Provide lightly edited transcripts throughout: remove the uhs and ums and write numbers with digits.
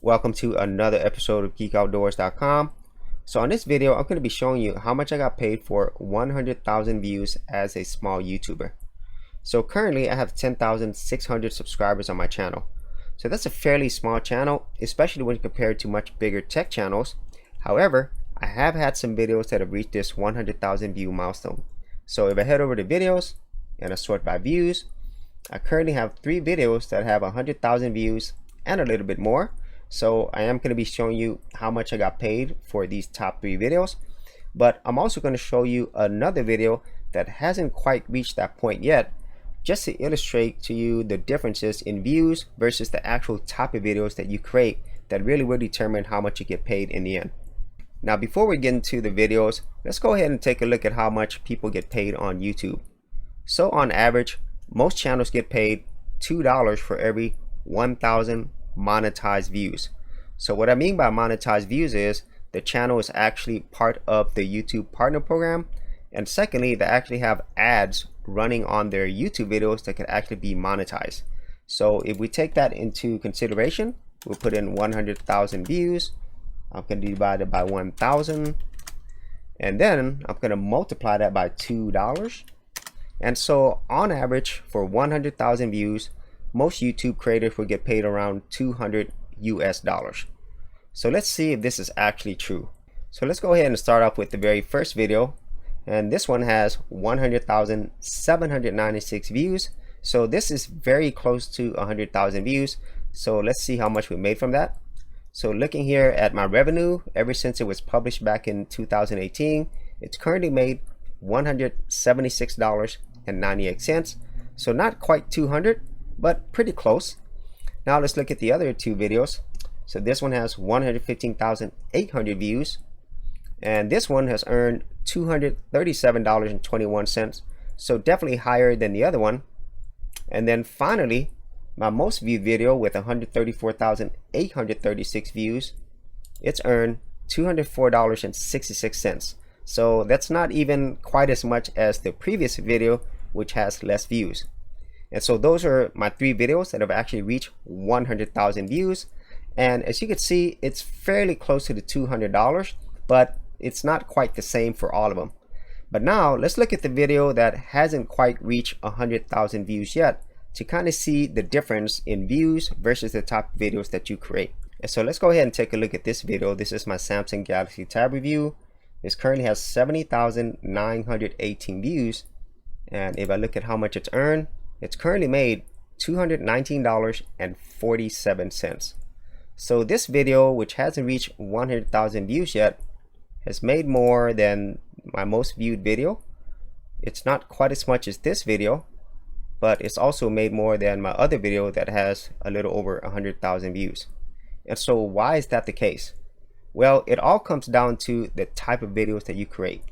Welcome to another episode of geekoutdoors.com. So on this video, I'm going to be showing you how much I got paid for 100,000 views as a small YouTuber. So currently I have 10,600 subscribers on my channel. So that's a fairly small channel, especially when compared to much bigger tech channels. However, I have had some videos that have reached this 100,000 view milestone. So if I head over to videos and I sort by views, I currently have 3 videos that have 100,000 views and a little bit more. So I am going to be showing you how much I got paid for these top 3 videos, but I'm also going to show you another video that hasn't quite reached that point yet, just to illustrate to you the differences in views versus the actual topic videos that you create that really will determine how much you get paid in the end. Now before we get into the videos, let's go ahead and take a look at how much people get paid on YouTube. So on average, most channels get paid $2 for every 1,000 monetized views. So what I mean by monetized views is the channel is actually part of the YouTube partner program, and secondly, they actually have ads running on their YouTube videos that can actually be monetized. So if we take that into consideration, we'll put in 100,000 views. I'm going to divide it by 1,000, and then I'm going to multiply that by $2. And so on average, for 100,000 views, most YouTube creators will get paid around $200 US. So let's see if this is actually true. So let's go ahead and start off with the very first video, and this one has 100,796 views. So this is very close to 100,000 views. So let's see how much we made from that. So looking here at my revenue, ever since it was published back in 2018, it's currently made $176.98. So not quite 200, but pretty close. Now let's look at the other 2 videos. So this one has 115,800 views, and this one has earned $237.21. So definitely higher than the other one. And then finally, my most viewed video with 134,836 views, it's earned $204.66. So that's not even quite as much as the previous video, which has less views. And so those are my 3 videos that have actually reached 100,000 views. And as you can see, it's fairly close to the $200, but it's not quite the same for all of them. But now let's look at the video that hasn't quite reached 100,000 views yet to kind of see the difference in views versus the top videos that you create. And so let's go ahead and take a look at this video. This is my Samsung Galaxy Tab review. This currently has 70,918 views. And if I look at how much it's earned, it's currently made $219.47. So this video, which hasn't reached 100,000 views yet, has made more than my most viewed video. It's not quite as much as this video, but it's also made more than my other video that has a little over 100,000 views. And so why is that the case? Well, it all comes down to the type of videos that you create.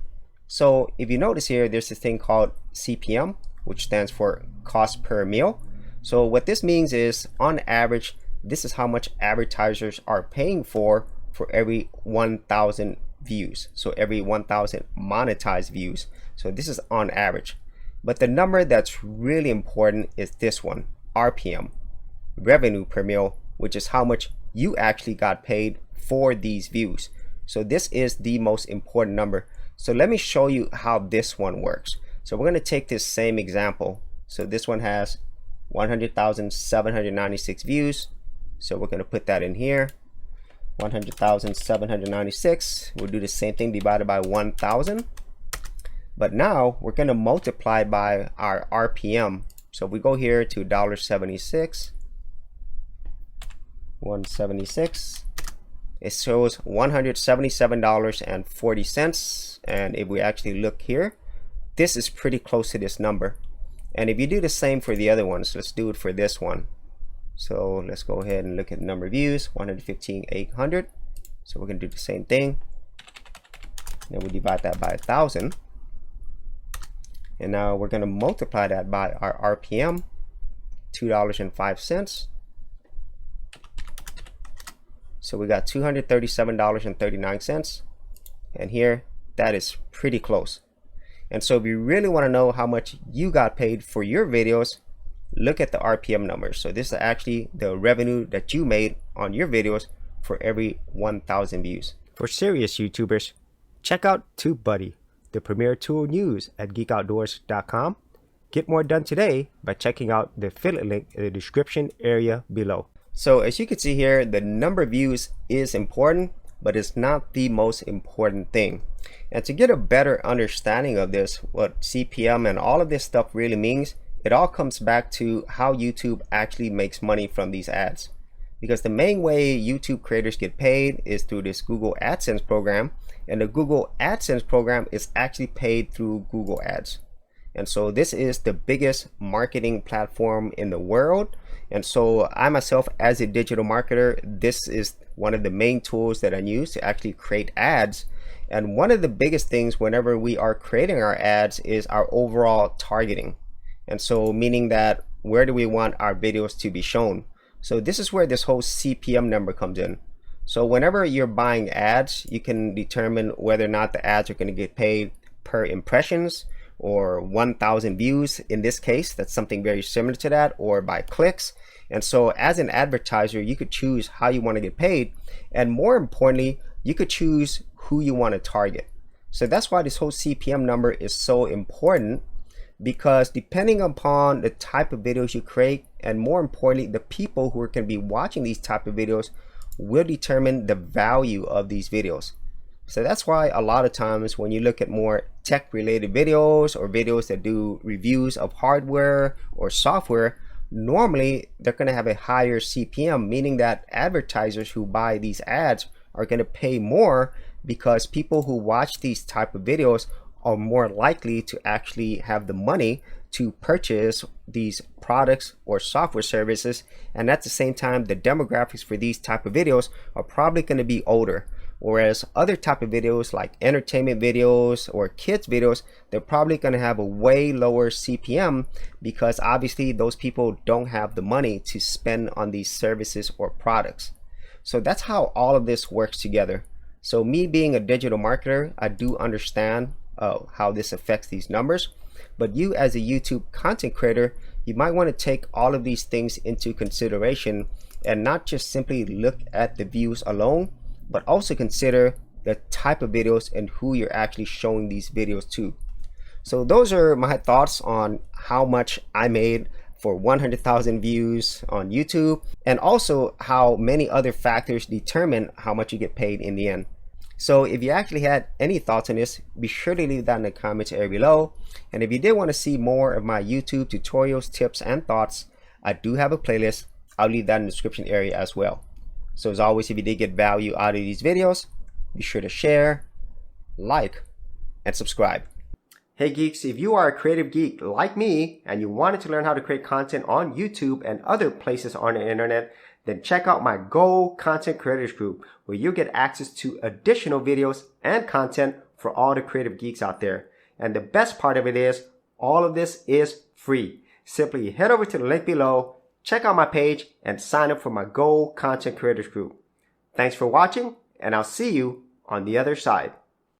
So if you notice here, there's this thing called CPM, which stands for cost per mille. So what this means is, on average, this is how much advertisers are paying for every 1,000 views. So every 1,000 monetized views. So this is on average. But the number that's really important is this one, RPM, revenue per mille, which is how much you actually got paid for these views. So this is the most important number. So let me show you how this one works. So we're going to take this same example. So this one has 100,796 views. So we're going to put that in here. 100,796. We'll do the same thing divided by 1,000. But now we're going to multiply by our RPM. So we go here to $1.76. 176. It shows $177.40. And if we actually look here, this is pretty close to this number. And if you do the same for the other ones, let's do it for this one. So let's go ahead and look at the number of views, 115,800. So we're going to do the same thing. Then we divide that by 1,000. And now we're going to multiply that by our RPM, $2.05. So we got $237.39. And here, that is pretty close. And so if you really want to know how much you got paid for your videos, look at the RPM numbers. So this is actually the revenue that you made on your videos for every 1,000 views. For serious YouTubers, check out TubeBuddy, the premier tool news at geekoutdoors.com. Get more done today by checking out the affiliate link in the description area below. So as you can see here, the number of views is important, but it's not the most important thing. And to get a better understanding of this, what CPM and all of this stuff really means, it all comes back to how YouTube actually makes money from these ads. Because the main way YouTube creators get paid is through this Google AdSense program, and the Google AdSense program is actually paid through Google Ads. And so this is the biggest marketing platform in the world. And so I myself, as a digital marketer, this is one of the main tools that I use to actually create ads. And one of the biggest things whenever we are creating our ads is our overall targeting. And so meaning that where do we want our videos to be shown? So this is where this whole CPM number comes in. So whenever you're buying ads, you can determine whether or not the ads are going to get paid per impressions or 1,000 views. In this case, that's something very similar to that, or by clicks. And so as an advertiser, you could choose how you want to get paid. And more importantly, you could choose who you want to target. So that's why this whole CPM number is so important, because depending upon the type of videos you create, and more importantly, the people who are going to be watching these type of videos will determine the value of these videos. So that's why a lot of times when you look at more tech related videos or videos that do reviews of hardware or software, normally they're going to have a higher CPM, meaning that advertisers who buy these ads are going to pay more, because people who watch these type of videos are more likely to actually have the money to purchase these products or software services. And at the same time, the demographics for these type of videos are probably going to be older. Whereas other type of videos like entertainment videos or kids videos, they're probably going to have a way lower CPM, because obviously those people don't have the money to spend on these services or products. So that's how all of this works together. So me being a digital marketer, I do understand how this affects these numbers. But you as a YouTube content creator, you might want to take all of these things into consideration and not just simply look at the views alone, but also consider the type of videos and who you're actually showing these videos to. So those are my thoughts on how much I made for 100,000 views on YouTube, and also how many other factors determine how much you get paid in the end. So if you actually had any thoughts on this, be sure to leave that in the comments area below. And if you did want to see more of my YouTube tutorials, tips, and thoughts, I do have a playlist. I'll leave that in the description area as well. So as always, if you did get value out of these videos, be sure to share, like, and subscribe. Hey geeks, if you are a creative geek like me and you wanted to learn how to create content on YouTube and other places on the internet, then check out my Go Content Creators group, where you get access to additional videos and content for all the creative geeks out there. And the best part of it is, all of this is free. Simply head over to the link below, check out my page, and sign up for my Go Content Creators group. Thanks for watching, and I'll see you on the other side.